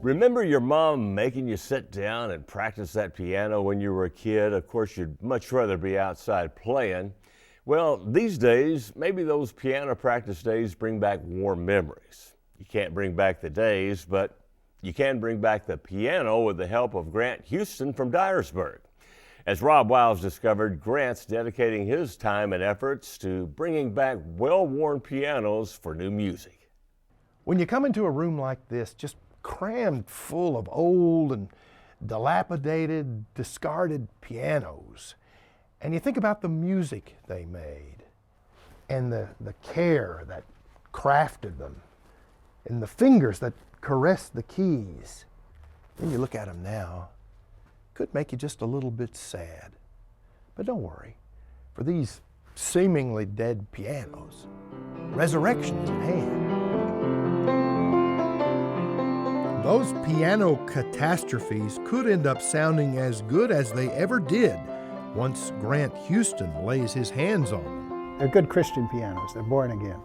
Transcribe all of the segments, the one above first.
Remember your mom making you sit down and practice that piano when you were a kid? Of course, you'd much rather be outside playing. Well, these days, maybe those piano practice days bring back warm memories. You can't bring back the days, but you can bring back the piano with the help of Grant Houston from Dyersburg. As Rob Wiles discovered, Grant's dedicating his time and efforts to bringing back well-worn pianos for new music. When you come into a room like this, just crammed full of old and dilapidated, discarded pianos, and you think about the music they made and the care that crafted them and the fingers that caressed the keys, then you look at them now, could make you just a little bit sad. But don't worry, for these seemingly dead pianos, resurrection is at hand. Those piano catastrophes could end up sounding as good as they ever did once Grant Houston lays his hands on them. They're good Christian pianos. They're born again.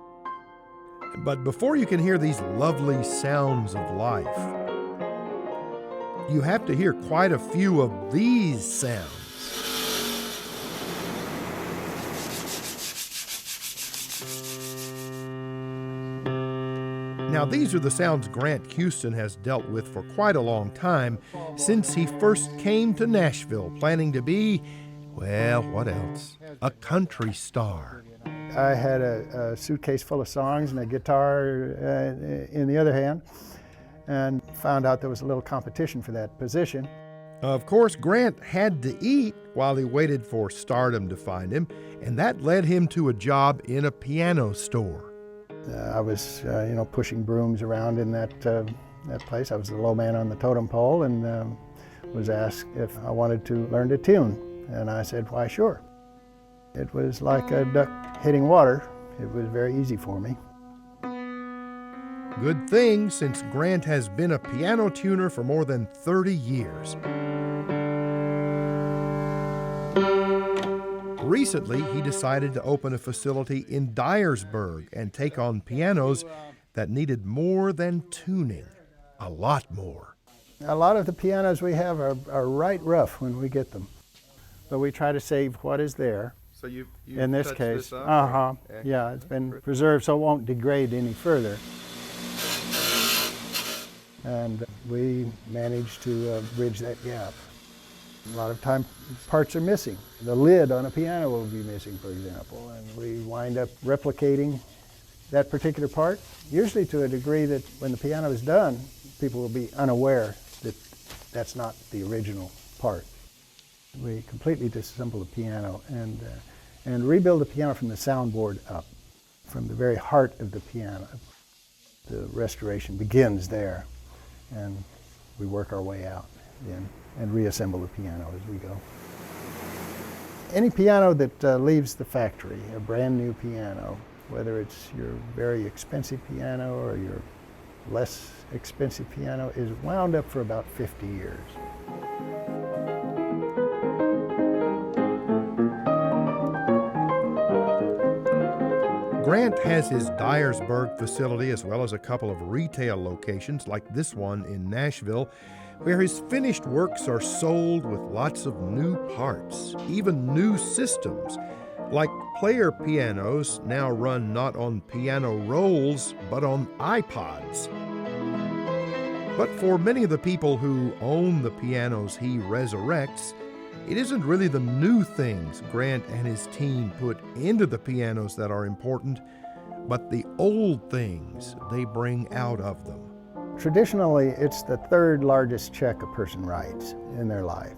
But before you can hear these lovely sounds of life, you have to hear quite a few of these sounds. Now, these are the sounds Grant Houston has dealt with for quite a long time, since he first came to Nashville, planning to be, well, what else? A country star. I had a suitcase full of songs and a guitar in the other hand, and found out there was a little competition for that position. Of course, Grant had to eat while he waited for stardom to find him, and that led him to a job in a piano store. I was, pushing brooms around in that place. I was the low man on the totem pole, and was asked if I wanted to learn to tune. And I said, why, sure. It was like a duck hitting water. It was very easy for me. Good thing, since Grant has been a piano tuner for more than 30 years. Recently, he decided to open a facility in Dyersburg and take on pianos that needed more than tuning, a lot more. A lot of the pianos we have are right rough when we get them, but we try to save what is there. So you in this case, yeah, it's been preserved so it won't degrade any further. And we managed to bridge that gap. A lot of time parts are missing. The lid on a piano will be missing, for example, and we wind up replicating that particular part, usually to a degree that when the piano is done, people will be unaware that that's not the original part. We completely disassemble the piano and rebuild the piano from the soundboard up, from the very heart of the piano. The restoration begins there, and we work our way out and reassemble the piano as we go. Any piano that leaves the factory, a brand new piano, whether it's your very expensive piano or your less expensive piano, is wound up for about 50 years. Grant has his Dyersburg facility as well as a couple of retail locations like this one in Nashville, where his finished works are sold with lots of new parts, even new systems, like player pianos now run not on piano rolls, but on iPods. But for many of the people who own the pianos he resurrects, it isn't really the new things Grant and his team put into the pianos that are important, but the old things they bring out of them. Traditionally, it's the third largest check a person writes in their life.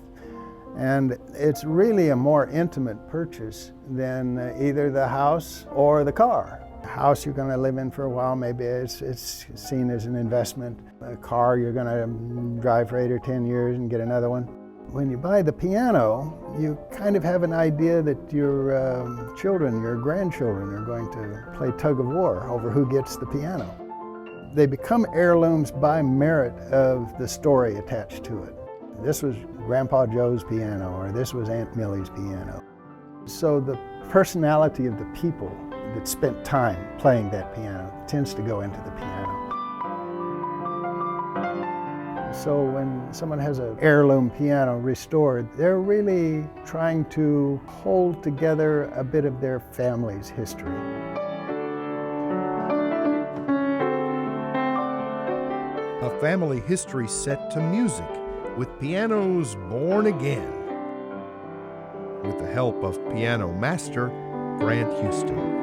And it's really a more intimate purchase than either the house or the car. A house you're going to live in for a while, maybe it's seen as an investment. A car you're going to drive for 8 or 10 years and get another one. When you buy the piano, you kind of have an idea that your children, your grandchildren are going to play tug of war over who gets the piano. They become heirlooms by merit of the story attached to it. This was Grandpa Joe's piano, or this was Aunt Millie's piano. So the personality of the people that spent time playing that piano tends to go into the piano. So when someone has an heirloom piano restored, they're really trying to hold together a bit of their family's history. A family history set to music with pianos born again. With the help of piano master Grant Houston.